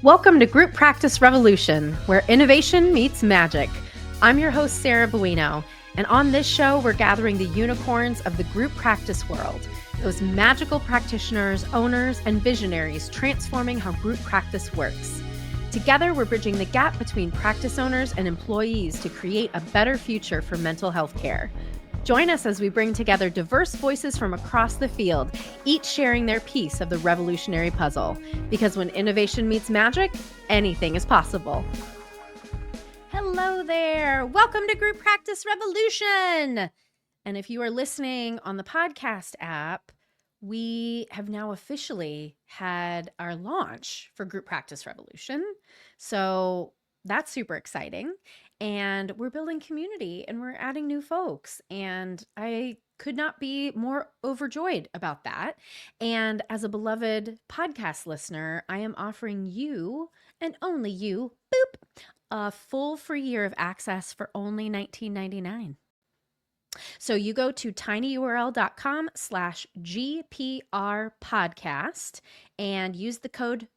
Welcome to Group Practice Revolution, where innovation meets magic. I'm your host, Sarah Buino, and on this show, we're gathering the unicorns of the group practice world, those magical practitioners, owners, and visionaries transforming how group practice works. Together, we're bridging the gap between practice owners and employees to create a better future for mental health care. Join us as we bring together diverse voices from across the field, each sharing their piece of the revolutionary puzzle. Because when innovation meets magic, anything is possible. Hello there. Welcome to Group Practice Revolution. And if you are listening on the podcast app, we have now officially had our launch for Group Practice Revolution. So that's super exciting. And we're building community and we're adding new folks. And I could not be more overjoyed about that. And as a beloved podcast listener, I am offering you and only you, a full free year of access for only $19.99. So you go to tinyurl.com/GPR podcast and use the code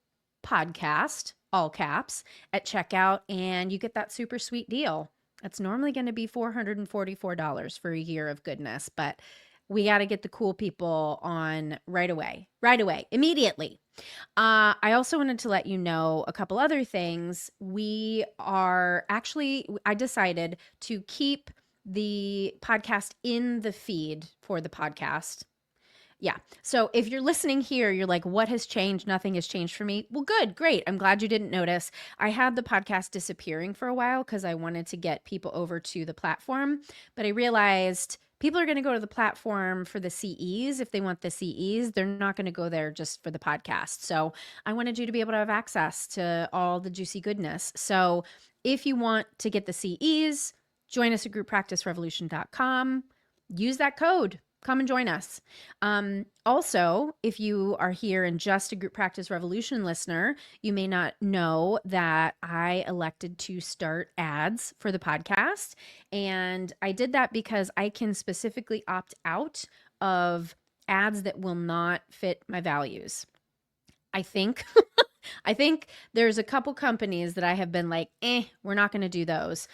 podcast, all caps, at checkout, and you get that super sweet deal. It's normally going to be $444 for a year of goodness, but we got to get the cool people on right away, immediately. I also wanted to let you know a couple other things. I decided to keep the podcast in the feed for the podcast. Yeah. So if you're listening here, you're like, what has changed? Nothing has changed for me. Well, good. Great. I'm glad you didn't notice. I had the podcast disappearing for a while because I wanted to get people over to the platform, but I realized people are going to go to the platform for the CEs. If they want the CEs, they're not going to go there just for the podcast. So I wanted you to be able to have access to all the juicy goodness. So if you want to get the CEs, join us at grouppracticerevolution.com. Use that code. Come and join us. Also, if you are here and just a Group Practice Revolution listener, you may not know that I elected to start ads for the podcast. And I did that because I can specifically opt out of ads that will not fit my values. I think there's a couple companies that I have been like, we're not going to do those.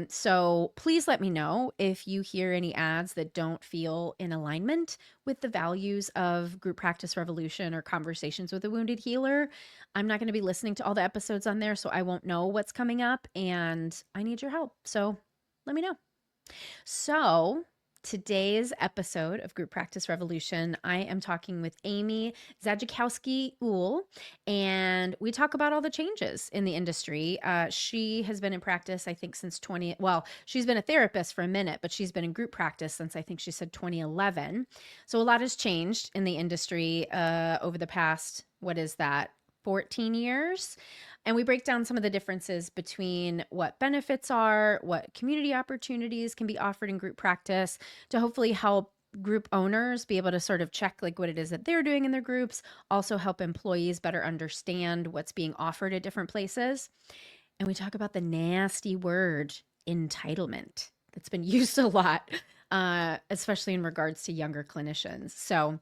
So please let me know if you hear any ads that don't feel in alignment with the values of Group Practice Revolution or Conversations with a Wounded Healer. I'm not going to be listening to all the episodes on there, so I won't know what's coming up, and I need your help. So let me know. So today's episode of Group Practice Revolution, I am talking with Amy Zajakowski Uhll, and we talk about all the changes in the industry. She has been in practice, I think, since she's been a therapist for a minute, but she's been in group practice since, I think she said 2011. So a lot has changed in the industry over the past, 14 years. And we break down some of the differences between what benefits are, what community opportunities can be offered in group practice to hopefully help group owners be able to sort of check like what it is that they're doing in their groups, also help employees better understand what's being offered at different places. And we talk about the nasty word entitlement that's been used a lot, especially in regards to younger clinicians. So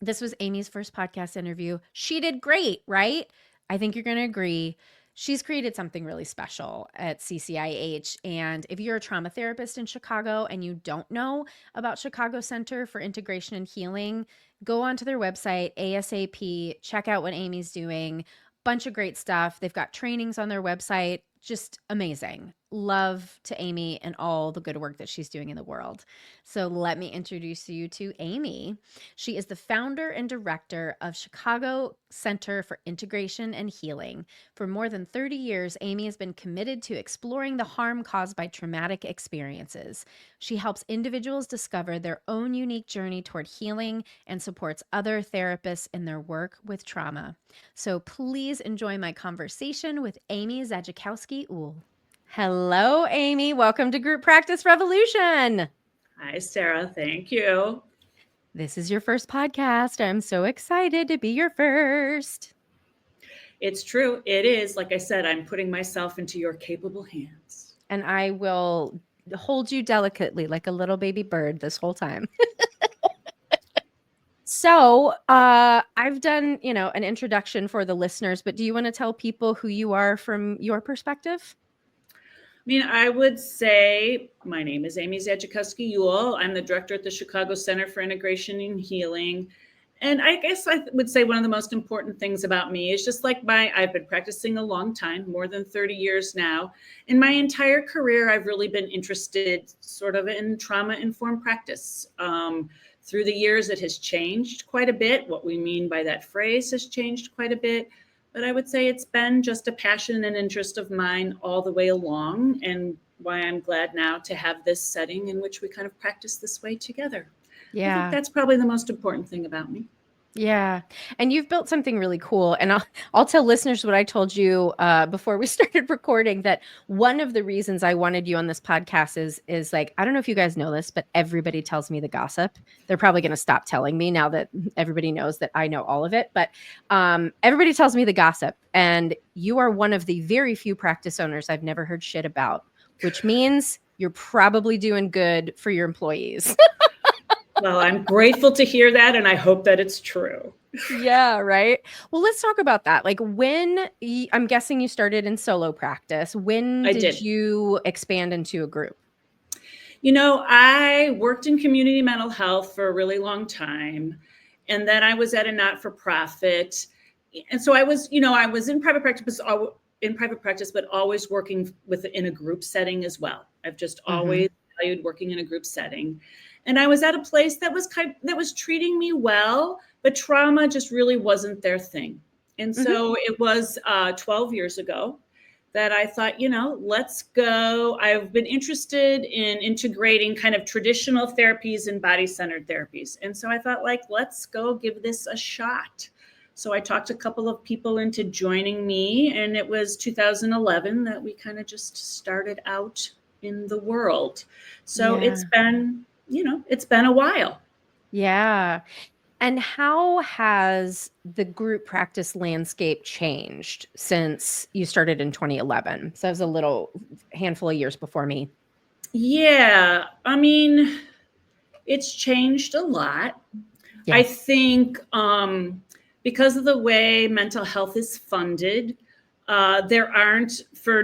this was Amy's first podcast interview. She did great, right? I think you're going to agree. She's created something really special at CCIH. And if you're a trauma therapist in Chicago and you don't know about Chicago Center for Integration and Healing, go onto their website, ASAP, check out what Amy's doing. Bunch of great stuff. They've got trainings on their website. Just amazing. Love to Amy and all the good work that she's doing in the world. So let me introduce you to Amy. She is the founder and director of Chicago Center for Integration and Healing. For more than 30 years, Amy has been committed to exploring the harm caused by traumatic experiences. She helps individuals discover their own unique journey toward healing and supports other therapists in their work with trauma. So please enjoy my conversation with Amy Zajakowski Uhll. Hello, Amy. Welcome to Group Practice Revolution. Hi, Sarah. Thank you. This is your first podcast. I'm so excited to be your first. It's true. It is. Like I said, I'm putting myself into your capable hands. And I will hold you delicately like a little baby bird this whole time. So, I've done, an introduction for the listeners, but do you want to tell people who you are from your perspective? I mean, I would say my name is Amy Zajakowski Uhll. I'm the director at the Chicago Center for Integration and Healing. And I guess I would say one of the most important things about me is just like I've been practicing a long time, more than 30 years now. In my entire career, I've really been interested sort of in trauma informed practice. Through the years, it has changed quite a bit. What we mean by that phrase has changed quite a bit. But I would say it's been just a passion and interest of mine all the way along, and why I'm glad now to have this setting in which we kind of practice this way together. I think Yeah. that's probably the most important thing about me. Yeah. And you've built something really cool. And I'll tell listeners what I told you before we started recording, that one of the reasons I wanted you on this podcast is like, I don't know if you guys know this, but everybody tells me the gossip. They're probably going to stop telling me now that everybody knows that I know all of it. But everybody tells me the gossip. And you are one of the very few practice owners I've never heard shit about, which means you're probably doing good for your employees. Well, I'm grateful to hear that, and I hope that it's true. Yeah, right. Well, let's talk about that. Like I'm guessing you started in solo practice. When I did did. you expand into a group? I worked in community mental health for a really long time, and then I was at a not-for-profit. And so I was in private practice, but always working in a group setting as well. I've just Mhm. always valued working in a group setting. And I was at a place that was treating me well, but trauma just really wasn't their thing. And Mhm. so it was 12 years ago that I thought, let's go. I've been interested in integrating kind of traditional therapies and body centered therapies. And so I thought, like, let's go give this a shot. So I talked a couple of people into joining me, and it was 2011 that we kind of just started out in the world. So Yeah. it's been a while. Yeah. And how has the group practice landscape changed since you started in 2011? So that was a little handful of years before me. Yeah. I mean, it's changed a lot. I Yeah. think because of the way mental health is funded, there aren't for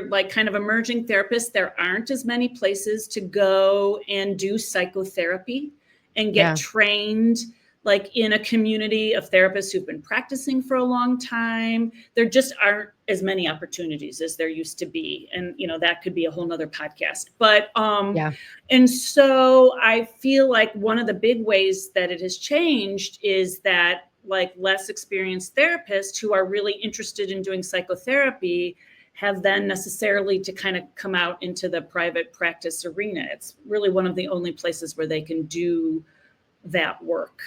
like kind of emerging therapists, there aren't as many places to go and do psychotherapy and get Yeah. trained like in a community of therapists who've been practicing for a long time. There just aren't as many opportunities as there used to be. And, that could be a whole nother podcast. But Yeah. and so I feel like one of the big ways that it has changed is that like less experienced therapists who are really interested in doing psychotherapy have then necessarily to kind of come out into the private practice arena. It's really one of the only places where they can do that work.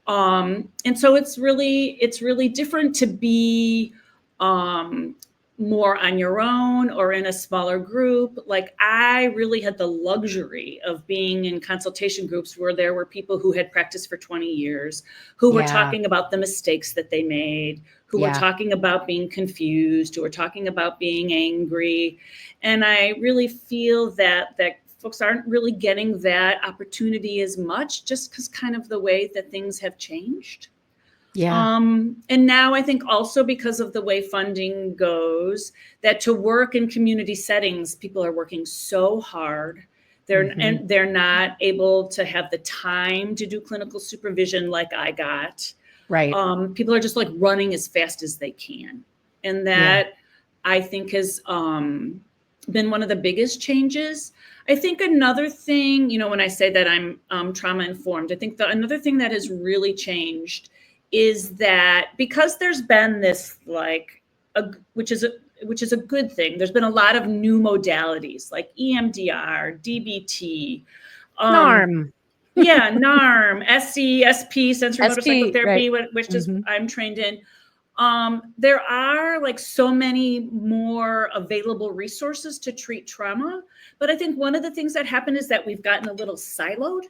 And so it's really different to be um, more on your own or in a smaller group. Like I really had the luxury of being in consultation groups where there were people who had practiced for 20 years, who were Yeah. talking about the mistakes that they made, who were Yeah. talking about being confused, who were talking about being angry. And I really feel that folks aren't really getting that opportunity as much just because kind of the way that things have changed. Yeah. And now I think also because of the way funding goes, that to work in community settings, people are working so hard. Mhm. They're not able to have the time to do clinical supervision like I got. Right. People are just like running as fast as they can. And Yeah. that I think has been one of the biggest changes. I think another thing, when I say that I'm trauma informed, I think another thing that has really changed is that because there's been this like, which is a good thing. There's been a lot of new modalities like EMDR, DBT, um, NARM. yeah, NARM, SC, SP, sensory motor SP, right. psychotherapy, which is Mhm. I'm trained in. There are like so many more available resources to treat trauma. But I think one of the things that happened is that we've gotten a little siloed.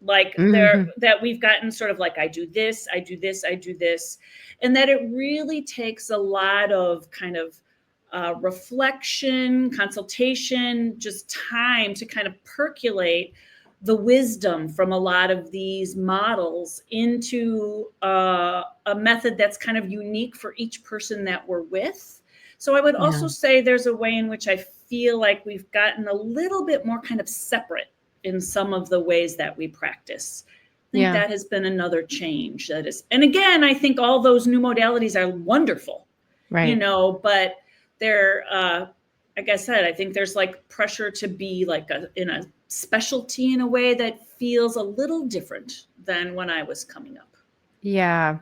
Mhm. That we've gotten sort of like, I do this, I do this, I do this. And that it really takes a lot of kind of reflection, consultation, just time to kind of percolate the wisdom from a lot of these models into a method that's kind of unique for each person that we're with. So I would also Yeah. say there's a way in which I feel like we've gotten a little bit more kind of separate in some of the ways that we practice. I think Yeah. that has been another change that is, and again, I think all those new modalities are wonderful, Right. but they're, like I said, I think there's like pressure to be like in a specialty in a way that feels a little different than when I was coming up. Yeah.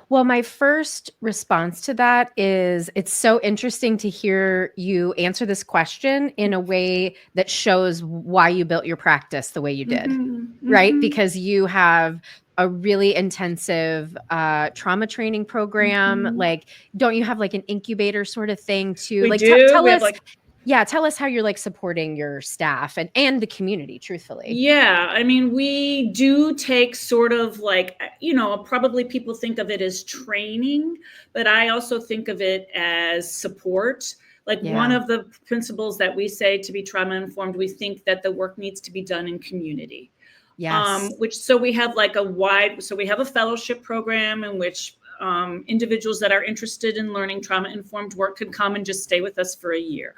Well, my first response to that is it's so interesting to hear you answer this question in a way that shows why you built your practice the way you did, right? Because you have a really intensive trauma training program. Like, don't you have like an incubator sort of thing too? We Like, do. tell We have us, like, yeah, tell us how you're like supporting your staff and the community, truthfully. yeah, I mean, we do take sort of like, probably people think of it as training, but I also think of it as support. Like one Yeah. of the principles that we say to be trauma informed, we think that the work needs to be done in community. Yes. Which, so we have like so we have a fellowship program in which individuals that are interested in learning trauma informed work could come and just stay with us for a year.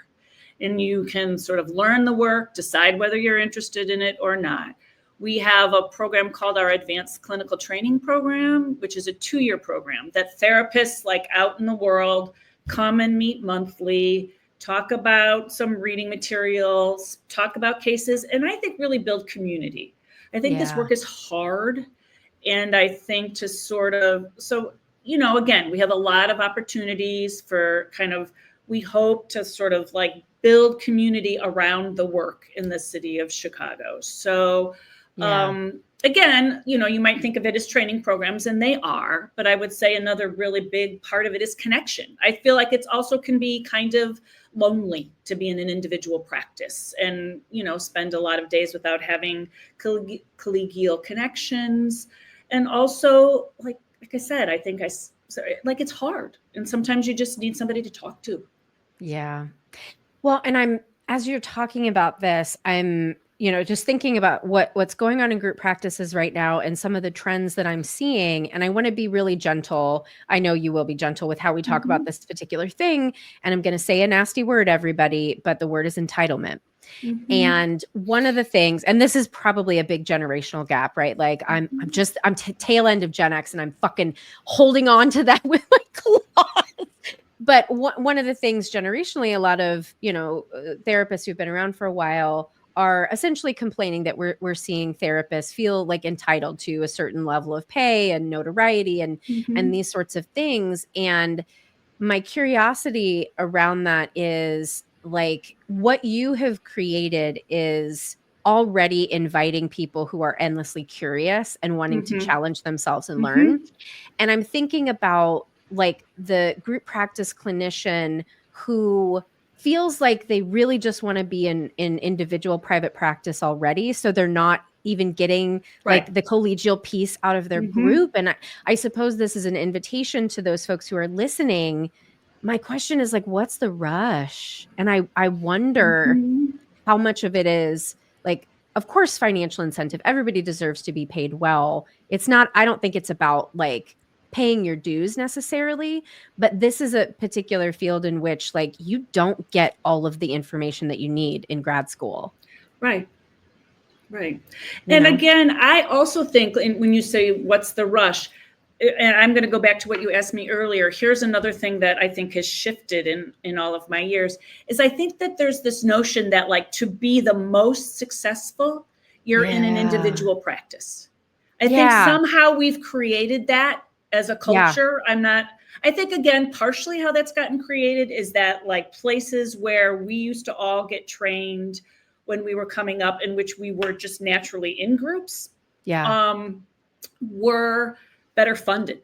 And you can sort of learn the work, decide whether you're interested in it or not. We have a program called our Advanced Clinical Training Program, which is a 2-year program that therapists like out in the world come and meet monthly, talk about some reading materials, talk about cases, and I think really build community. I think this Yeah. work is hard. And I think to sort of, so, again, we have a lot of opportunities for kind of, we hope to sort of like build community around the work in the city of Chicago. So, Yeah. again, you might think of it as training programs, and they are, but I would say another really big part of it is connection. I feel like it's also can be kind of lonely to be in an individual practice and, spend a lot of days without having collegial connections. And also, like I said, I think like it's hard, and sometimes you just need somebody to talk to. Yeah. Well, and as you're talking about this, I'm, just thinking about what's going on in group practices right now and some of the trends that I'm seeing. And I want to be really gentle. I know you will be gentle with how we talk about Mm-hmm. this particular thing. And I'm going to say a nasty word, everybody, but the word is entitlement. Mm-hmm. And one of the things, and this is probably a big generational gap, right? Like I'm tail end of Gen X and I'm fucking holding on to that with my claws. But one of the things generationally, a lot of, therapists who've been around for a while are essentially complaining that we're seeing therapists feel like entitled to a certain level of pay and notoriety and Mm-hmm. these sorts of things. And my curiosity around that is like what you have created is already inviting people who are endlessly curious and wanting to Mm-hmm. challenge themselves and Mm-hmm. learn. And I'm thinking about like the group practice clinician who feels like they really just want to be in individual private practice already. So they're not even getting Right. like the collegial piece out of their Mm-hmm. group. And I suppose this is an invitation to those folks who are listening. My question is like, what's the rush? And I wonder Mm-hmm. how much of it is like, of course, financial incentive. Everybody deserves to be paid well. It's not, I don't think it's about like paying your dues necessarily, but this is a particular field in which like you don't get all of the information that you need in grad school, Right. Right. you And know? again, I also think when you say what's the rush, and I'm going to go back to what you asked me earlier. Here's another thing that I think has shifted in all of my years is I think that there's this notion that like to be the most successful, you're in an Yeah. individual practice. I think Yeah. somehow we've created that as a Yeah. culture. I think again, partially how that's gotten created is that like places where we used to all get trained when we were coming up, in which we were just naturally in groups, Yeah. um, were better funded,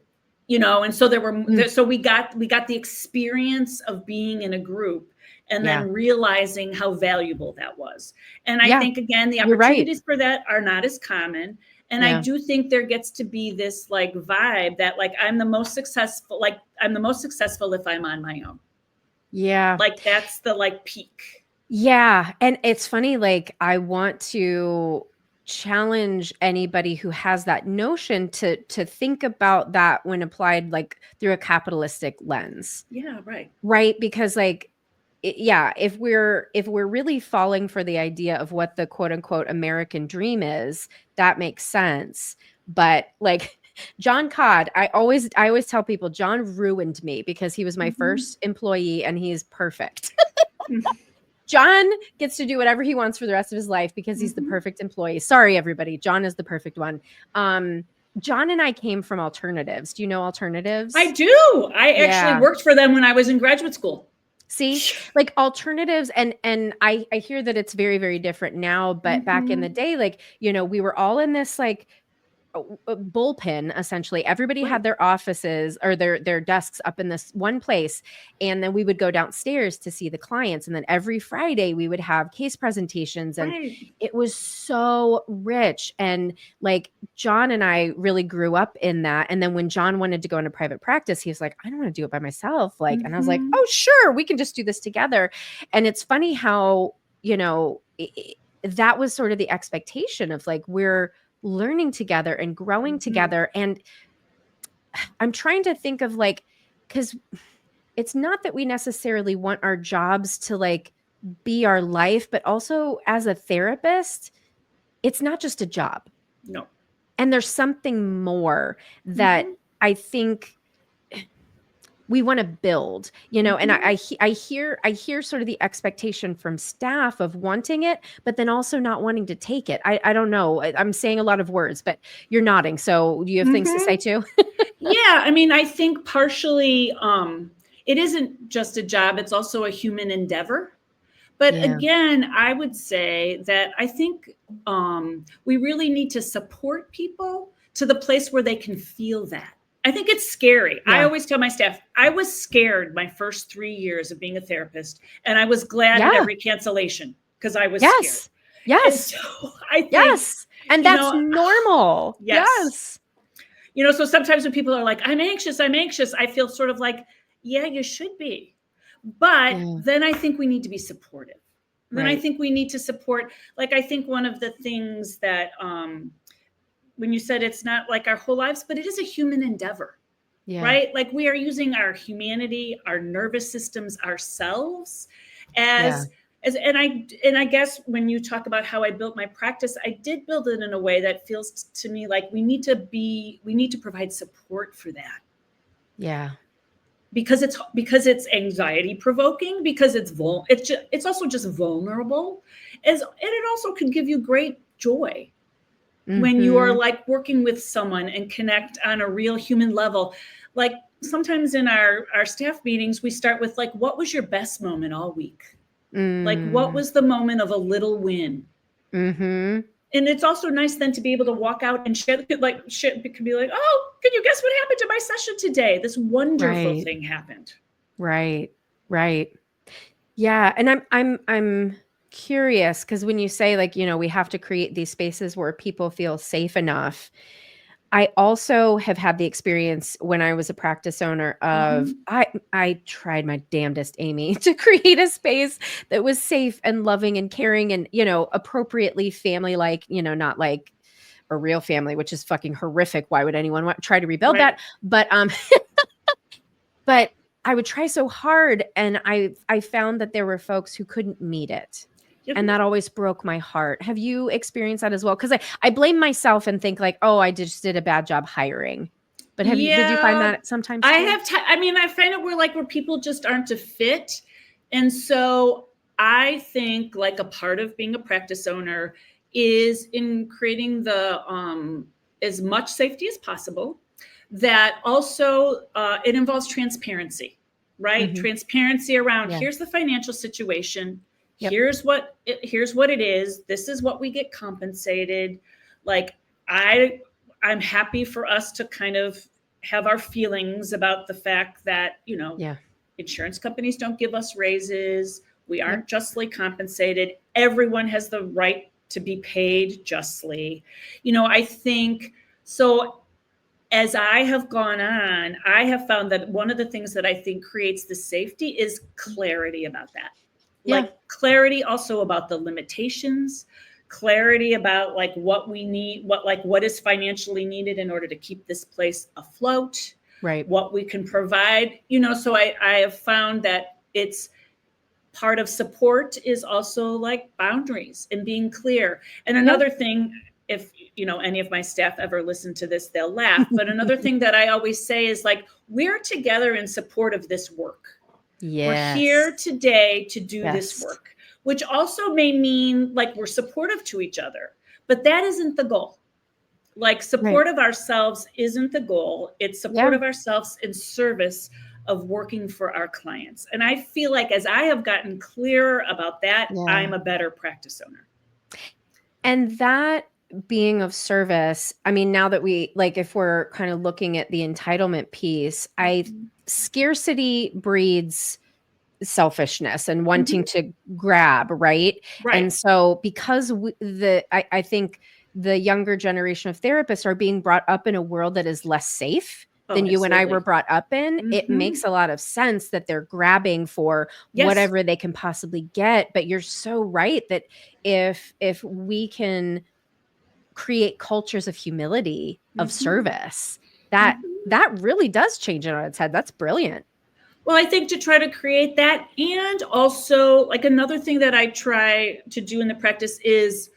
and so Mm, so we got the experience of being in a group and yeah. then realizing how valuable that was. And I Yeah. think again the You're right. opportunities for that are not as common. And I Yeah. do think there gets to be this like vibe that like I'm the most successful if I'm on my own. Yeah. Like that's the like peak. Yeah, and it's funny, like, I want to challenge anybody who has that notion to think about that when applied like through a capitalistic lens. Yeah, right. Right? Because like yeah, if we're really falling for the idea of what the quote unquote American dream is, that makes sense. But like John Codd, I always tell people John ruined me because he was my Mm-hmm. first employee and he's perfect. Mm-hmm. John gets to do whatever he wants for the rest of his life because he's the Mm-hmm. perfect employee. Sorry, everybody. John is the perfect one. John and I came from alternatives. Do you know I alternatives? do. I actually Yeah. worked for them when I was in graduate school. See, like alternatives, and I hear that it's very, very different now, but back in Mm-hmm. the day, like, you know, we were all in this like a bullpen essentially. Everybody Right. had their offices or their desks up in this one place, and then we would go downstairs to see the clients, and then every Friday we would have case presentations, and Right. it was so rich. And like John and I really grew up in that. And then when John wanted to go into private practice, he was like, I don't want to do it by myself, like, and I was like, Mm-hmm. oh sure, we can just do this together. And it's funny how, you know, that was sort of the expectation of like we're learning together and growing Mm-hmm. together. And I'm trying to think of like, because it's not that we necessarily want our jobs to like be our life, but also as a therapist, it's not just a job. No. And there's something more that Mm-hmm. I think we want to build, you know. And Mm-hmm. I hear sort of the expectation from staff of wanting it, but then also not wanting to take it. I don't know. I'm saying a lot of words, but you're nodding. So do you have things to Mm-hmm. say too? Yeah, I mean, I think partially it isn't just a job, it's also a human endeavor. But Yeah. again, I would say that I think we really need to support people to the place where they can feel that. I think it's scary. I Yeah. always tell my staff, I was scared my first 3 years of being a therapist, and I was glad at Yeah. every cancellation because I was scared. Yes. And Yes. so I think, Yes. And you that's know, normal. yes, Yes. so sometimes when people are like, I'm anxious, I feel sort of like, yeah, you should be. But Yeah. then I think we need to be supportive. Then I Right. think we need to support, like, I think one of the things that, when you said it's not like our whole lives, but it is a human endeavor, Yeah. right? Like we are using our humanity, our nervous systems, ourselves Yeah. and I guess when you talk about how I built my practice, I did build it in a way that feels to me like we need to provide support for that Yeah. because it's anxiety provoking, because it's also just vulnerable, and it also can give you great joy when you are Mhm. like working with someone and connect on a real human level. Like sometimes in our staff meetings we start with like, what was your best moment all week? Like what Mm. was the moment of a little win? Mhm. And it's also nice then to be able to walk out and share, like share, could be like, oh, can you guess what happened to my session today? This wonderful Right. thing happened. Right. Right. Yeah, and I'm curious because when you say like, you know, we have to create these spaces where people feel safe enough. I also have had the experience when I was a practice owner of Mm-hmm. I tried my damnedest, Amy, to create a space that was safe and loving and caring and, you know, appropriately family like, you know, not like a real family, which is fucking horrific. Why would anyone try to rebuild Right. that? But I would try so hard, and I found that there were folks who couldn't meet it, Yep. and that always broke my heart. Have you experienced that as well? Because I blame myself and think like, "Oh, I just did a bad job hiring." But did you find Yeah, that sometimes I too? have. I mean, I find it where people just aren't a fit, and so I think like a part of being a practice owner is in creating the as much safety as possible. That also it involves transparency, right? Mhm. Transparency around Yeah. here's the financial situation, Yep. here's what it is. This is what we get compensated. Like I I'm happy for us to kind of have our feelings about the fact that, Yeah. insurance companies don't give us raises. We Yep. aren't justly compensated. Everyone has the right to be paid justly. I think so. As I have gone on, I have found that one of the things that I think creates the safety is clarity about that. Yeah. Like clarity also about the limitations, clarity about like what we need, what is financially needed in order to keep this place afloat, Right. what we can provide, so I have found that it's part of support is also like boundaries and being clear. And Yeah. another thing, if any of my staff ever listen to this, they'll laugh, but another thing that I always say is like, we're together in support of this work. We're here Yes. today to do this Yes. work, which also may mean like we're supportive to each other, but that isn't the goal. Like Right. support of ourselves isn't the goal. It's support Yeah. of ourselves in service of working for our clients. And I feel like as I have gotten clearer about that, Yeah. I'm a better practice owner. And that being of service, I mean, now that if we're kind of looking at the entitlement piece, scarcity breeds selfishness and wanting Mm-hmm. to grab, right? Right. And so because I think the younger generation of therapists are being brought up in a world that is less safe Oh, than you and I were absolutely. brought up in, it Mm-hmm. makes a lot of sense that they're grabbing for Yes. whatever they can possibly get. But you're so right that if we can create cultures of humility, of Mm-hmm. service, that Mm-hmm. that really does change it on its head. That's brilliant. Well, I think to try to create that, and also like another thing that I try to do in the practice is,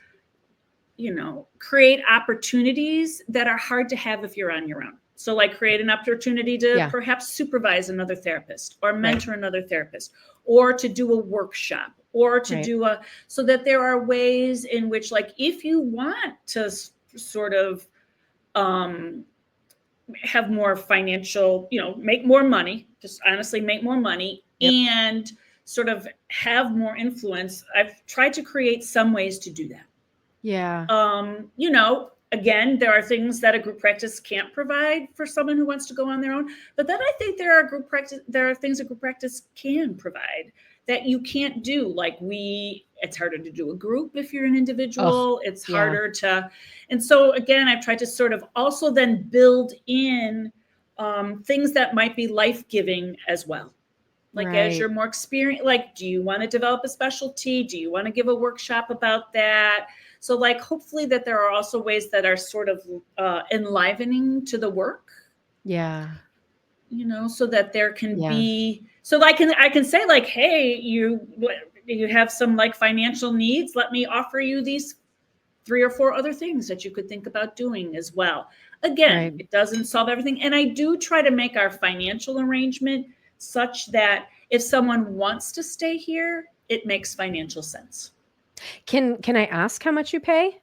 create opportunities that are hard to have if you're on your own. So, like, create an opportunity to Yeah. perhaps supervise another therapist or Right. mentor another therapist or to do a workshop or to Right. do so that there are ways in which, like, if you want to sort of um, have more financial, make more money, just honestly make more money Yep. and sort of have more influence, I've tried to create some ways to do that. Yeah. Again, there are things that a group practice can't provide for someone who wants to go on their own. But then I think there are things a group practice can provide that you can't do. Like it's harder to do a group if you're an Oh, individual. It's yeah. harder to, and so again, I've tried to sort of also then build in things that might be life giving as well. Like as Right. you're more experienced, like, do you want to develop a specialty? Do you want to give a workshop about that? So like, hopefully that there are also ways that are sort of enlivening to the work, Yeah. so that there can Yeah. be, so I can say like, hey, you have some like financial needs. Let me offer you these 3 or 4 other things that you could think about doing as well. Again, Right. it doesn't solve everything. And I do try to make our financial arrangement such that if someone wants to stay here, it makes financial sense. Can I ask how much you pay?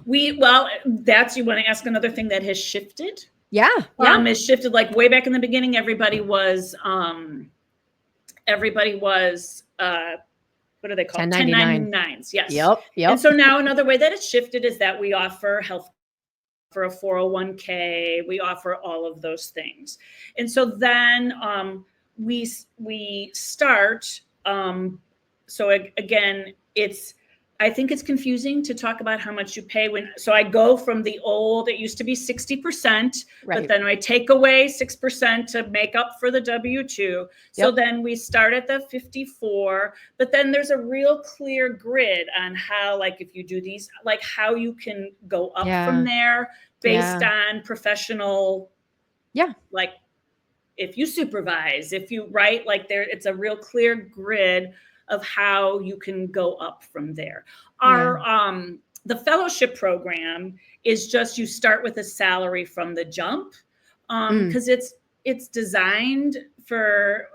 Well, that's, you want to ask another thing that has shifted. Yeah. Yeah. Has shifted like way back in the beginning. Everybody was what are they called? 1099. 1099s. Yes. Yep. And Yep. so now another way that it's shifted is that we offer health for a 401k. We offer all of those things. And so then we start. So again, I think it's confusing to talk about how much you pay so I go from the old, it used to be 60%, but Right. then I take away 6% to make up for the W-2. So Yep. then we start at the 54, but then there's a real clear grid on how, like, if you do these, like how you can go up from Yeah. there based Yeah. on professional, Yeah. like if you supervise, if you write, like it's a real clear grid of how you can go up from there. Yeah. The fellowship program is just, you start with a salary from the jump, Mm. because it's designed for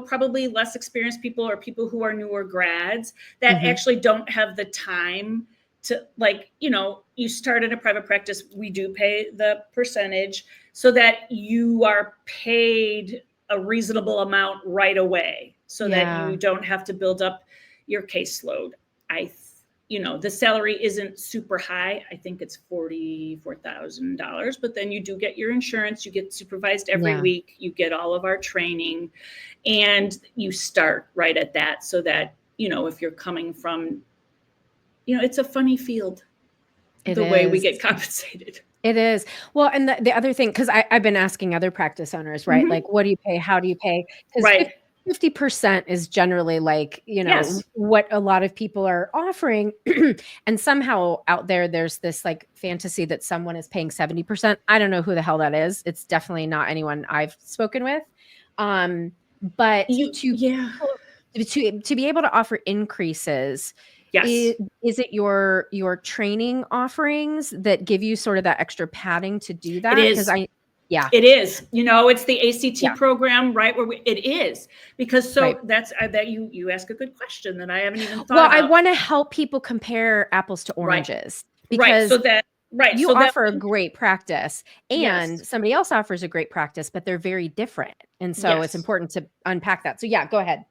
probably less experienced people or people who are newer grads that Mhm. actually don't have the time to, like, you start in a private practice, we do pay the percentage so that you are paid a reasonable amount right away so that Yeah. you don't have to build up your caseload. The salary isn't super high. I think it's $44,000, but then you do get your insurance, you get supervised every Yeah. week, you get all of our training, and you start right at that so that, if you're coming from, it's a funny field, It the way we is. get compensated. It is. Well, and the other thing, because I've been asking other practice owners, right? Mm-hmm. Like, what do you pay? How do you pay? Because Right. 50% is generally like, Yes. what a lot of people are offering. And somehow out there, there's this like fantasy that someone is paying 70%. I don't know who the hell that is. It's definitely not anyone I've spoken with. But Yeah. to be able to offer increases, Yes. is it your training offerings that give you sort of that extra padding to do It that? Because is. Yeah, It is. It's the yeah, ACT program, right? It is because right. so that's that you ask a good question that I haven't even thought Well, I about. want to help people compare apples to Right. oranges Right. because you So that offer a great practice and yes. somebody else offers a great practice, but they're very different. And so it's Yes. important to unpack that. So yeah, go ahead.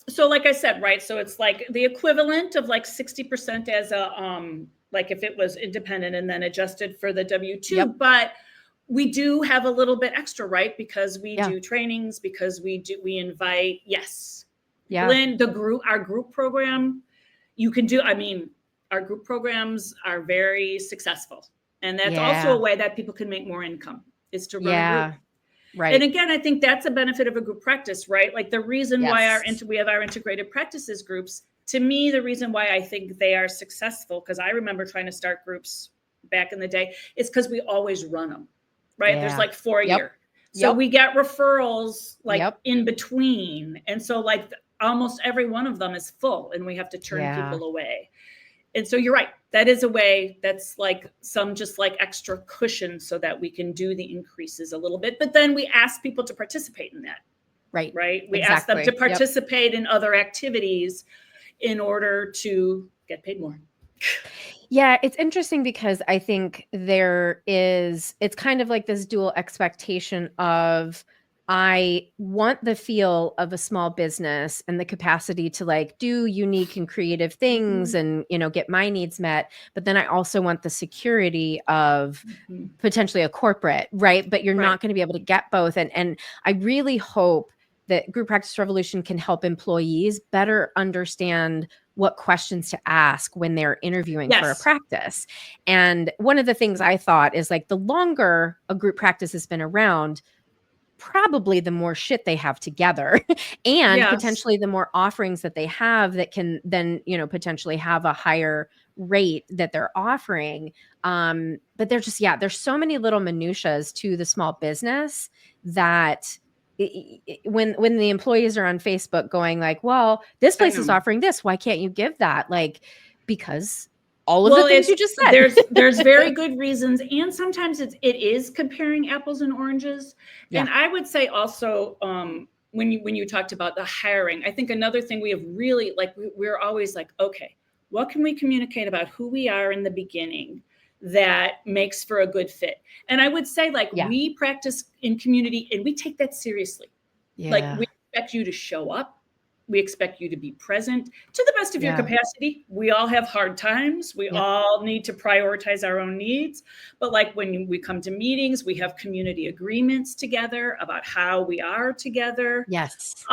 So like I said, right? So it's like the equivalent of like 60% as a like if it was independent and then adjusted for the W2, Yep. but we do have a little bit extra, right? Because we Yeah. do trainings, because we invite, yes. Yeah. Glenn, our group program, you can do, I mean, our group programs are very successful. And that's also a Yeah. way that people can make more income is to run a group. Yeah. And Right. again, I think that's a benefit of a group practice, right? Like the reason why Yes. we have our integrated practices groups, to me, the reason why I think they are successful, because I remember trying to start groups back in the day, is because we always run them, right? There's Yeah. like 4 a Yep. year. So Yep. we get referrals like Yep. in between. And so like almost every one of them is full and we have to turn Yeah. people away. And so you're right. That is a way that's like some just like extra cushion so that we can do the increases a little bit. But then we ask people to participate in that, Right. right? We ask them to Exactly. Yep. participate in other activities in order to get paid more. Yeah, it's interesting because I think it's kind of like this dual expectation of I want the feel of a small business and the capacity to like do unique and creative things Mhm. and, get my needs met. But then I also want the security of Mhm. potentially a corporate, right? But you're Right. not going to be able to get both. And I really hope that Group Practice Revolution can help employees better understand what questions to ask when they're interviewing for a Yes. practice. And one of the things I thought is like the longer a group practice has been around, probably the more shit they have together and Yes. potentially the more offerings that they have that can then, potentially have a higher rate that they're offering. But they're just, yeah, there's so many little minutiae to the small business that when the employees are on Facebook going like, well, this I place is know. offering this, why can't you give that? Like, because all of the Well, things it's you just said. there's very good reasons, and sometimes it is comparing apples and oranges. Yeah. And I would say also, when you talked about the hiring, I think another thing we have really like we're always like, okay, what can we communicate about who we are in the beginning that makes for a good fit? And I would say like Yeah. we practice in community and we take that seriously. Like Yeah. we expect you to show up. We expect you to be present to the best of your Yeah. capacity. We all have hard times. We Yep. all need to prioritize our own needs. But like when we come to meetings, we have community agreements together about how we are together. Yes.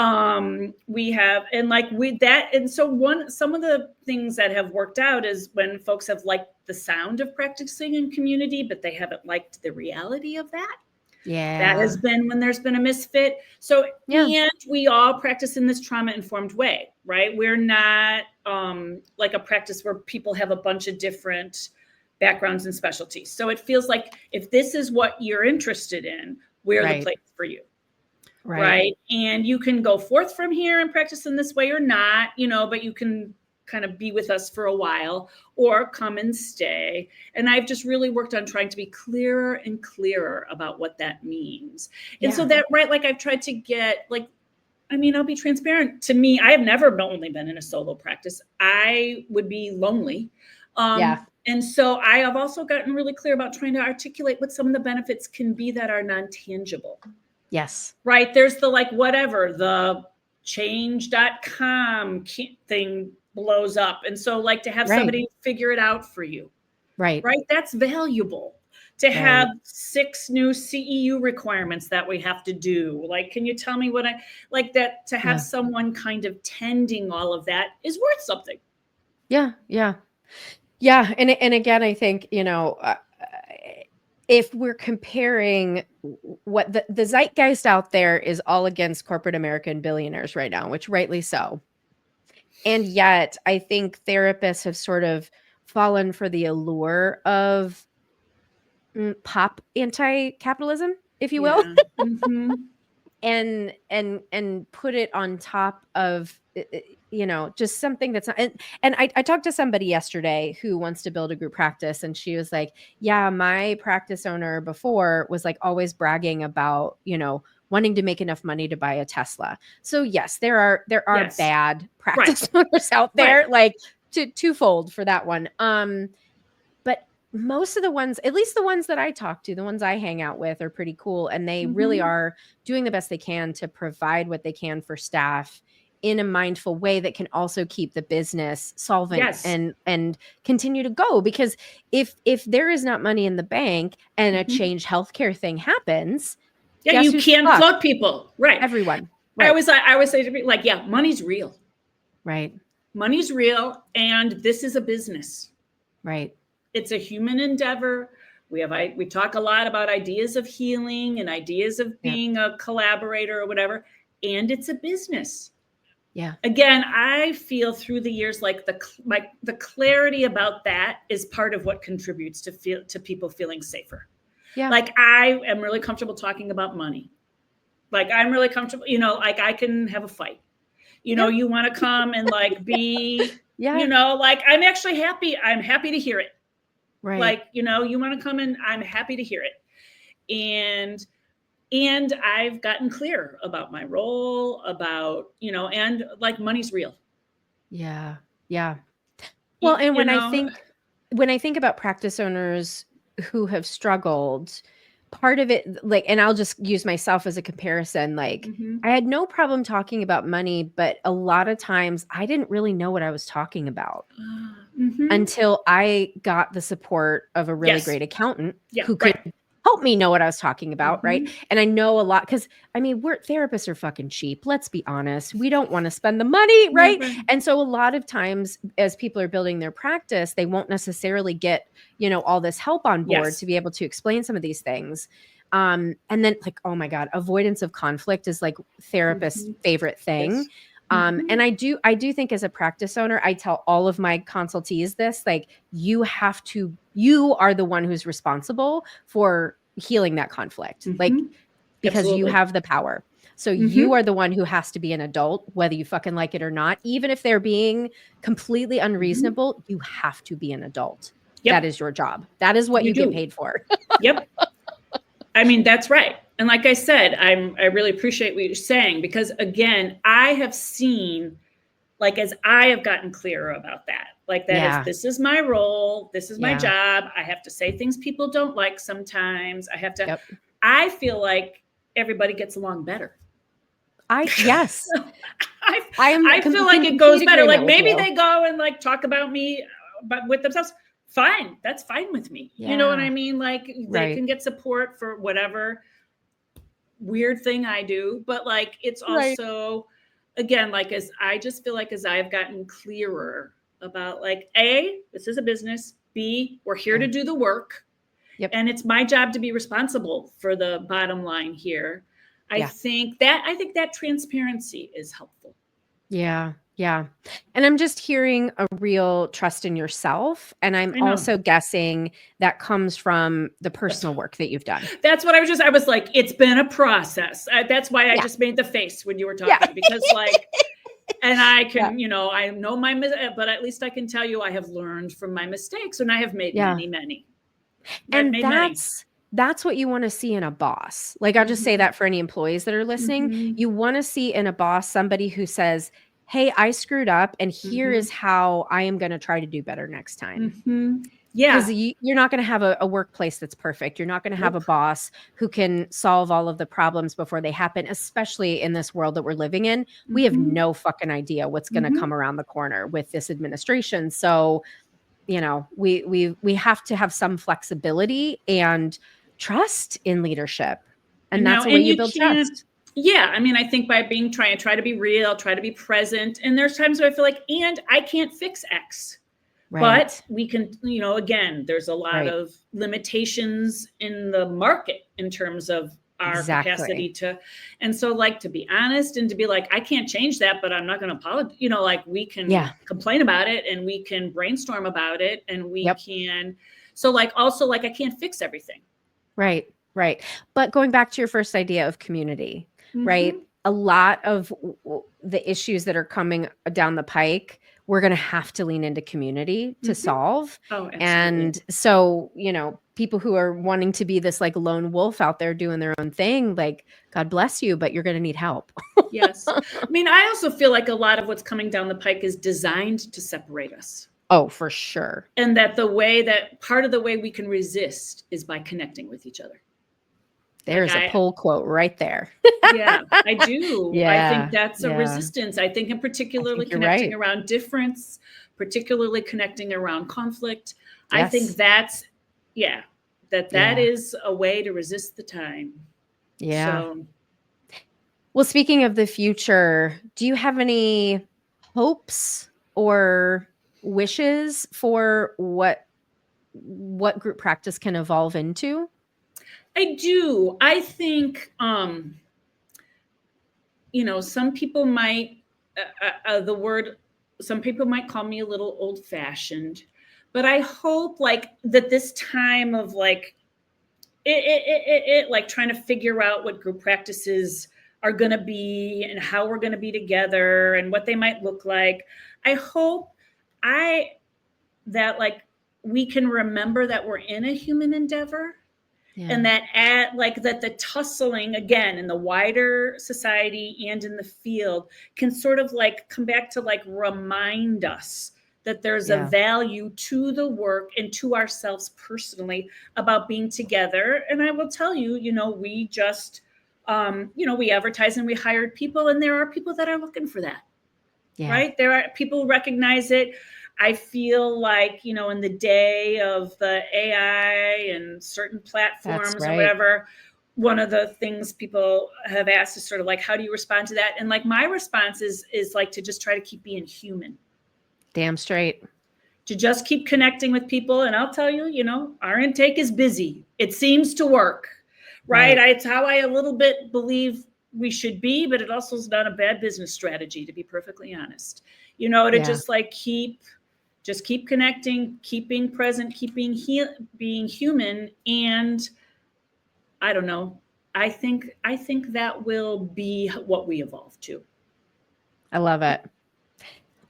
We have, and like with that, and so some of the things that have worked out is when folks have liked the sound of practicing in community, but they haven't liked the reality of that. That Yeah. has been when there's been a misfit. So, Yeah. and we all practice in this trauma informed way, right? We're not like a practice where people have a bunch of different backgrounds and specialties. So it feels like if this is what you're interested in, we're the Right. place for you, Right. right? And you can go forth from here and practice in this way or not, but you can kind of be with us for a while or come and stay. And I've just really worked on trying to be clearer and clearer about what that means. And so Yeah. that, right, like I've tried to get like, I mean, I'll be transparent. To me, I have never only been in a solo practice. I would be lonely. Yeah. And so I have also gotten really clear about trying to articulate what some of the benefits can be that are non-tangible. Yes. Right? There's the like whatever, the change.com thing blows up. And so like to have Right. somebody figure it out for you, Right. right? That's valuable. To have Right. 6 new CEU requirements that we have to do. Like, can you tell me what I like that to have Yeah. someone kind of tending all of that is worth something. Yeah. Yeah. Yeah. And again, I think, if we're comparing what the zeitgeist out there is all against corporate American billionaires right now, which rightly so. And yet I think therapists have sort of fallen for the allure of pop anti-capitalism, if you will. Yeah. Mm-hmm. And put it on top of just something that's not. And I talked to somebody yesterday who wants to build a group practice, and she was like, yeah, my practice owner before was like always bragging about wanting to make enough money to buy a Tesla. So yes, there are Yes. bad Right. practice owners out Right. there, like twofold for that one. But most of the ones, at least the ones that I talk to, the ones I hang out with, are pretty cool. And they really Mm-hmm. are doing the best they can to provide what they can for staff in a mindful way that can also keep the business solvent Yes. and continue to go. Because if there is not money in the bank and a Mm-hmm. change healthcare thing happens, Yeah, guess you who's can fucked? float people. Right. Everyone. I Right. always say to people, like, yeah, money's real. Right. Money's real, and this is a business. Right. It's a human endeavor. We talk a lot about ideas of healing and ideas of Yeah. being a collaborator or whatever, and it's a business. Yeah. Again, I feel through the years like the clarity about that is part of what contributes to people feeling safer. Yeah. Like, I am really comfortable talking about money. Like, I'm really comfortable, like I can have a fight. Yeah. You want to come and like be, Yeah. like I'm actually happy. I'm happy to hear it. Right. Like, you want to come and I'm happy to hear it. And I've gotten clear about my role, about, and like money's real. Yeah. Yeah. Well, and You know, when I think about practice owners who have struggled, part of it, like, and I'll just use myself as a comparison, like, mm-hmm. I had no problem talking about money, but a lot of times I didn't really know what I was talking about Mm-hmm. until I got the support of a really Yes. great accountant Yeah, who could right. help me know what I was talking about, right? Mm-hmm. And I know a lot because we're therapists are fucking cheap. Let's be honest. We don't want to spend the money, right? Right. And so a lot of times as people are building their practice, they won't necessarily get, all this help on board Yes. to be able to explain some of these things. And then, like, oh my God, avoidance of conflict is like therapist's Mm-hmm. favorite thing. Yes. Mm-hmm. And I do think as a practice owner, I tell all of my consultees this, like, you are the one who's responsible for healing that conflict, Mm-hmm. like, because you Absolutely. have the power. So Mm-hmm. you are the one who has to be an adult, whether you fucking like it or not. Even if they're being completely unreasonable, you have to be an adult. Yep. That is your job. That is what you get paid for. Yep. I mean, that's right. And like I said, I really appreciate what you're saying, because again, I have seen, like, as I have gotten clearer about that, like, this is my role. This is my job. I have to say things people don't like sometimes. I feel like everybody gets along better. Yes. I feel like it goes better. Like, maybe they go and like talk about me, but with themselves. Fine. That's fine with me. Yeah. You know what I mean? Like, they can get support for whatever weird thing I do, but like, it's also, again, like, I just feel like as I've gotten clearer about, like, A, this is a business, B, we're here to do the work. Yep. And it's my job to be responsible for the bottom line here. I think that transparency is helpful. Yeah. Yeah. And I'm just hearing a real trust in yourself. And I'm also guessing that comes from the personal work that you've done. That's what I was like, it's been a process. That's why I just made the face when you were talking, because like, and I can, I know but at least I can tell you I have learned from my mistakes, and I have made many. And that's what you want to see in a boss. Like, I'll just say that for any employees that are listening, you want to see in a boss somebody who says, hey, I screwed up, and here is how I am going to try to do better next time. Yeah. Because you're not going to have a workplace that's perfect. You're not going to have a boss who can solve all of the problems before they happen, especially in this world that we're living in. We have no fucking idea what's going to come around the corner with this administration. So, we have to have some flexibility and trust in leadership. And that's the way you build trust. Yeah. I mean, I think by try to be real, try to be present. And there's times where I feel like, and I can't fix X. But Right. we can, again, there's a lot Right. of limitations in the market in terms of our capacity Exactly. to, and so like to be honest and to be like, I can't change that, but I'm not going to apologize. Like we can Yeah. complain about it and we can brainstorm about it and we Yep. can, so like also like I can't fix everything. Right. Right. But going back to your first idea of community, right? Hmm. A lot of the issues that are coming down the pike, we're going to have to lean into community to Hmm. solve. Oh, absolutely. And so, people who are wanting to be this like lone wolf out there doing their own thing, like, God bless you, but you're going to need help. Yes. I mean, I also feel like a lot of what's coming down the pike is designed to separate us. Oh, for sure. And that part of the way we can resist is by connecting with each other. Like There's a pull quote right there. yeah, I do. I think Yeah. that's a Yeah. resistance. I think, and I particularly think you're connecting right. around difference, particularly connecting around conflict. I think Yes. that's, yeah, that Yeah. is a way to resist the time. Yeah. So Well, speaking of the future, do you have any hopes or wishes for what group practice can evolve into? I do. I think, some people might, the word, some people might call me a little old fashioned, but I hope like that this time of like, like trying to figure out what group practices are going to be and how we're going to be together and what they might look like. I hope I, that like we can remember that we're in a human endeavor Yeah. and that the tussling again in the wider society and in the field can sort of like come back to like remind us that there's a Yeah. value to the work and to ourselves personally about being together. And I will tell you, we just we advertise and we hired people, and there are people that are looking for that. Yeah. Right, there are people who recognize it. I feel like, in the day of the AI and certain That's platforms or right. whatever, one of the things people have asked is sort of like, how do you respond to that? And like my response is like to just try to keep being human, Damn straight. to just keep connecting with people. And I'll tell you, our intake is busy. It seems to work, right? Right. It's how I a little bit believe we should be, but it also is not a bad business strategy, to be perfectly honest. To Yeah. just like keep connecting, keeping present, being human. And I don't know. I think that will be what we evolve to. I love it.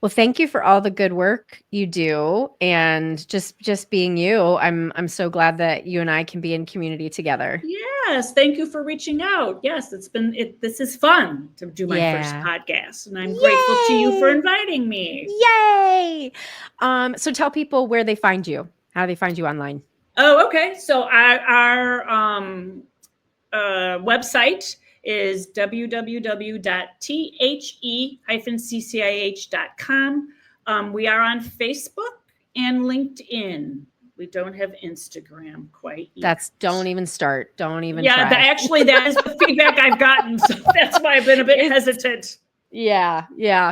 Well, thank you for all the good work you do and just being you. I'm so glad that you and I can be in community together. Yes, thank you for reaching out. Yes, this is fun to do my first Yeah. podcast, and I'm grateful to you for Yay! inviting me. Yay! So tell people where they find you. How do they find you online? Oh, okay. So our website is www.the-ccih.com. We are on Facebook and LinkedIn. We don't have Instagram quite yet. Don't even start. Don't even Yeah, try. actually, that is the feedback I've gotten. So that's why I've been a bit hesitant. Yeah.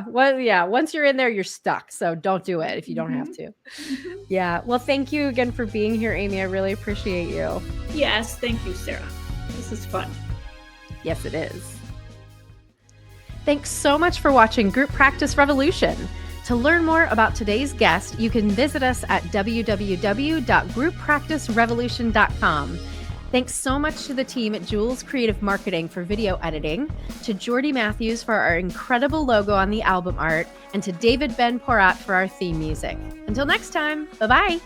Well, yeah. Once you're in there, you're stuck. So don't do it if you don't have Mhm. to. Mhm. Yeah. Well, thank you again for being here, Amy. I really appreciate you. Yes, thank you, Sarah. This is fun. Yes, it is. Thanks so much for watching Group Practice Revolution. To learn more about today's guest, you can visit us at www.grouppracticerevolution.com. Thanks so much to the team at Jules Creative Marketing for video editing, to Jordy Matthews for our incredible logo on the album art, and to David Ben Porat for our theme music. Until next time, bye-bye.